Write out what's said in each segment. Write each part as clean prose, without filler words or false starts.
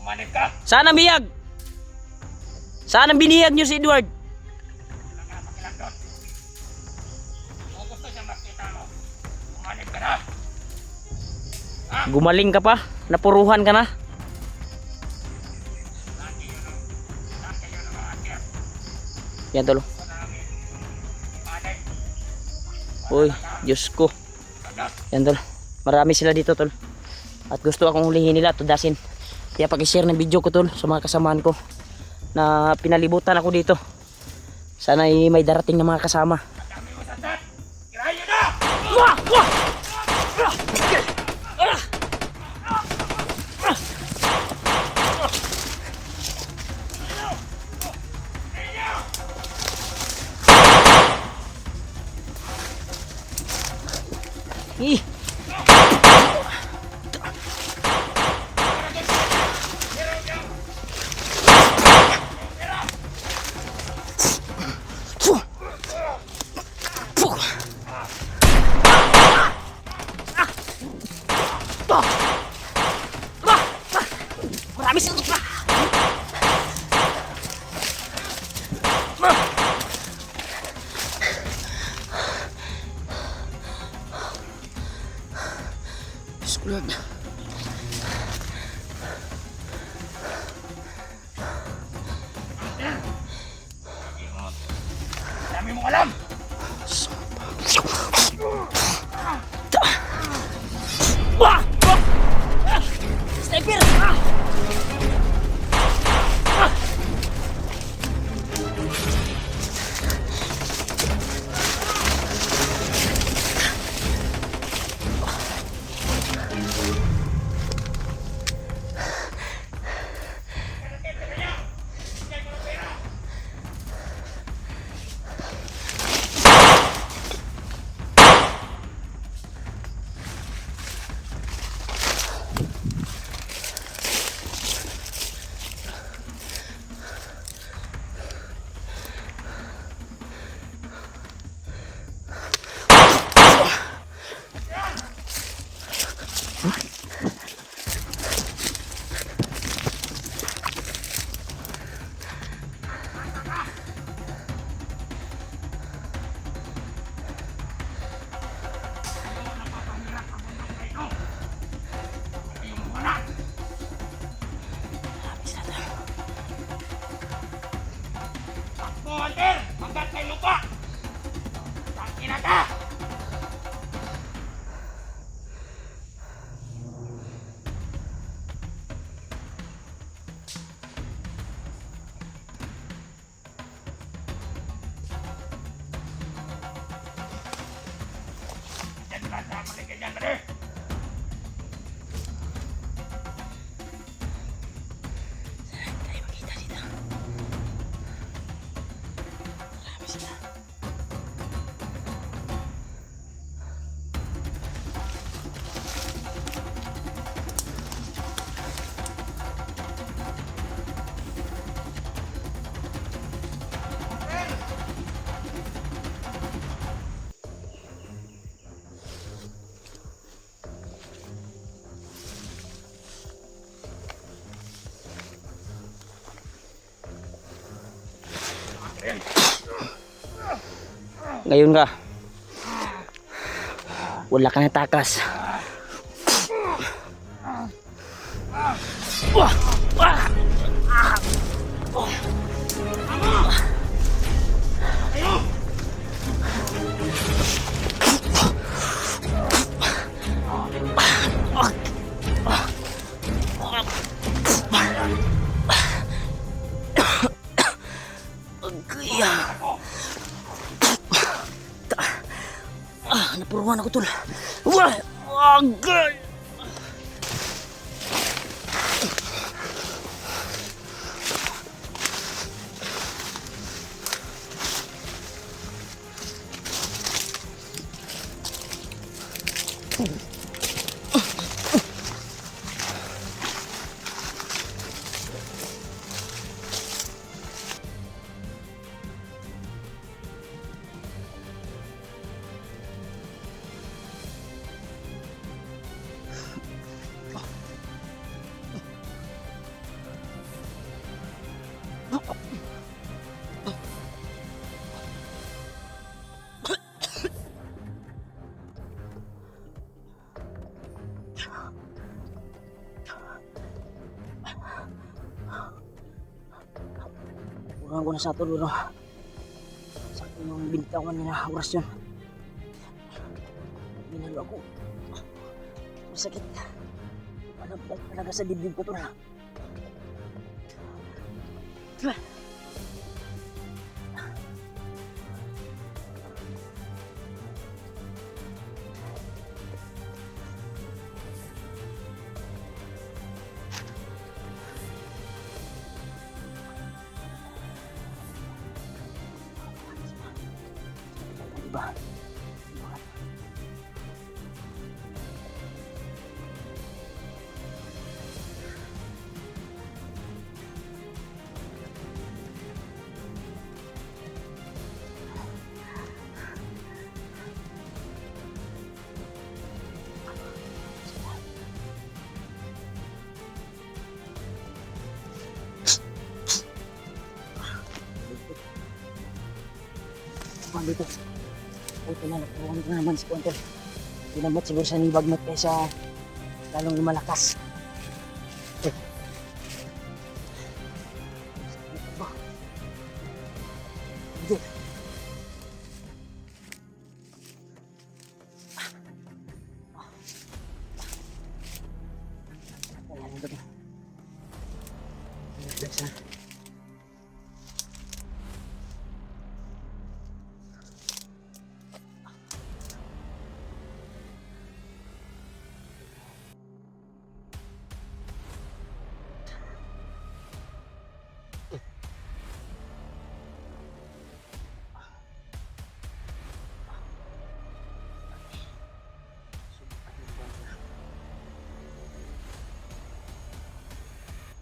Manip ka. Saan ang biyag? Saan ang biniyag nyo si Edward? Pakilang doon. Kung gusto niya makita mo, manip ka na. Gumaling ka pa? Napuruhan ka na? Lagi yun ang mga atir. Yan tol. Manip. Uy, Diyos ko. Yan tol. Marami sila dito tol. At gusto akong hulihin nila, tudasin. Kaya pag-share ng video ko tol sa mga kasamaan ko na pinalibutan ako dito. Sana may darating na mga kasama. Dami mo sandat. Kirahin nyo na! Wah! Wah! Ih. Marami sila pa. Squad. Dami mo alam! Wah! Sniper! Hunter! Hanggat may lupa! Tangina ka! Diyan ba sa maligyan dyan, pare? Ngayon ka. Wala ka na takas. Wah! Wah! Napuruan ako tol. Wah! Agay! Turuan ko na sa tol, pero sakto yung binitawan niya na oras yun. Minalo ako. Masakit. Malabdag talaga sa dibdib ko tol. Diba? Dito. Ay, pinalagpawan ko naman si Kuwan tol. Ginamot siguro sa nibagmat kaysa lalong lumalakas. Hindi. Ayan, ito.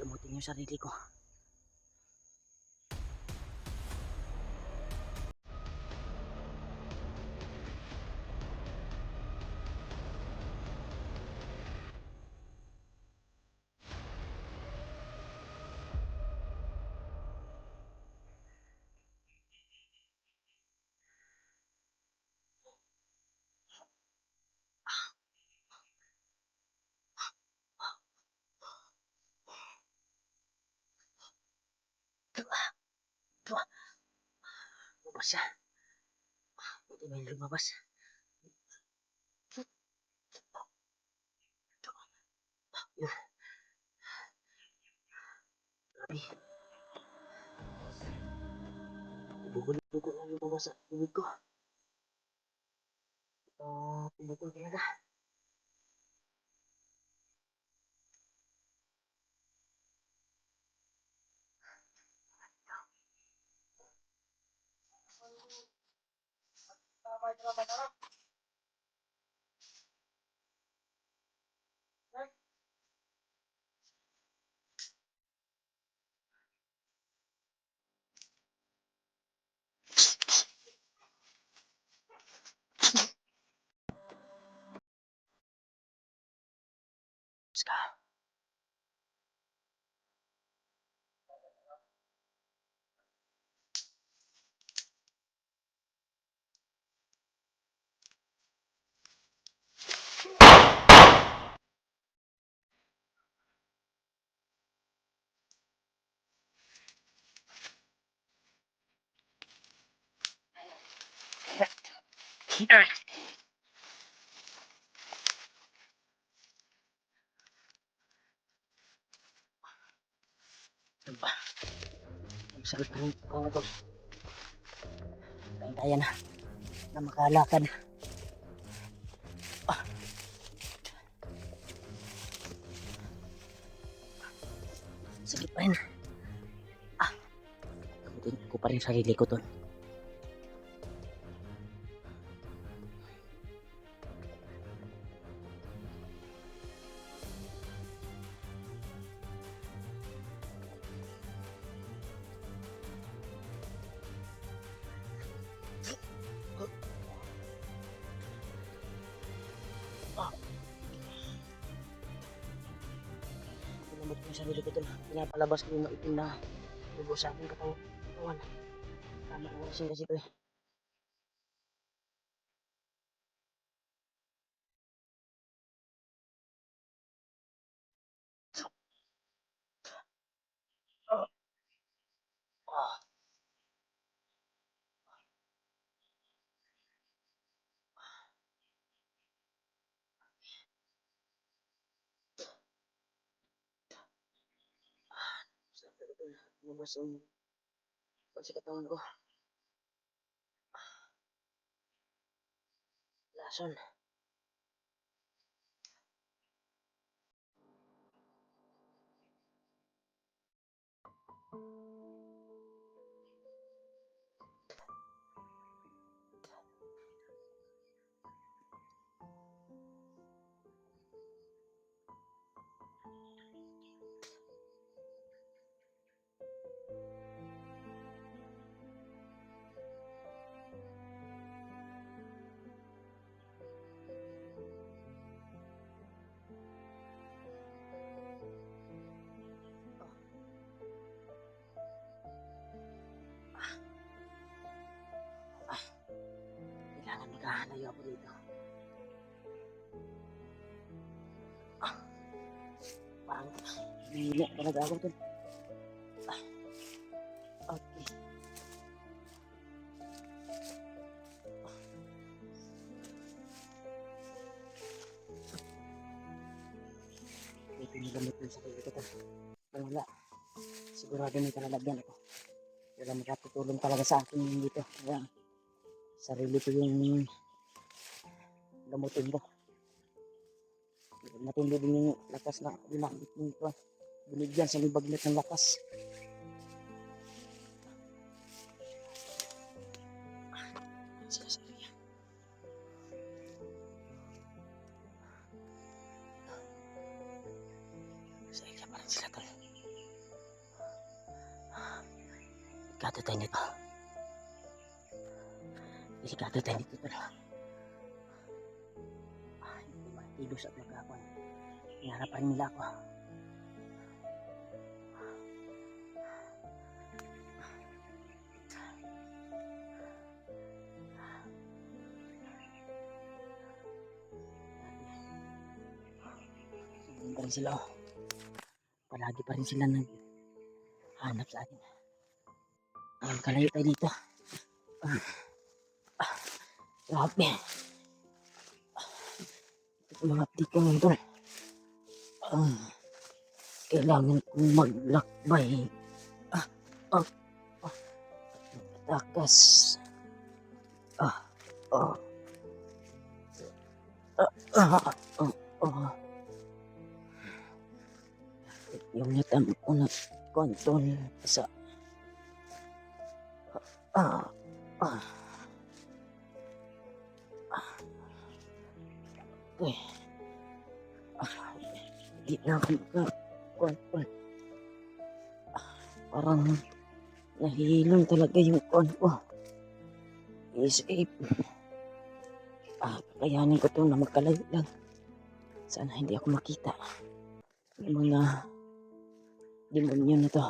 Gamutin yung sarili ko. Lumabas siya. Hindi may lumabas. Yun. Grabe. Bugol na lumabas sa bibig ko. Bugol talaga. Ska. Diba? Ang sakit ng pang ito. Kaya na makalakad. Ah. Sakit pa rin. Gamutin ko pa rin sarili ko tol. Pinamot ko yung sarili ko tol. Pinapalabas ko yung maitim na dugo sa aking katawan. Tama ang orasin kasi ko eh. Ah. tol. Lumabas yung sa katawan ko. Lason. Kailangan magkahalayo ako dito. Parang hihila talaga ako tol. Okay. May pinigamot ng sarili ko tol. Wala. Sigurado may kalalagyan ako. Wala makatutulong talaga sa akin dito. Kaya sarili ko yung gamutin ko. Matindi din yung lakas na binakbit nito. Binigyan sa libagnet ng lakas. Sila sa area. Sa area pa rin sila tol. Delikado tayo nito. Delikado tayo nito tol. Hindi matilos at magkakon. Hiharapan nila ako. Hindi pa rin sila. Palagi pa rin sila naghanap sa atin. Kalayo tayo dito. Grabe. Ito mga update ko ngayon tol. Kailangan kong maglakbay. Takas. Yung natamo ko na kontrol sa hindi na ako makakontrol. Parang nahihilong talaga yung kon ko. Escape. Kakayanin ko to na magkalayo lang. Sana hindi ako makita. Yung mga demonyo na to.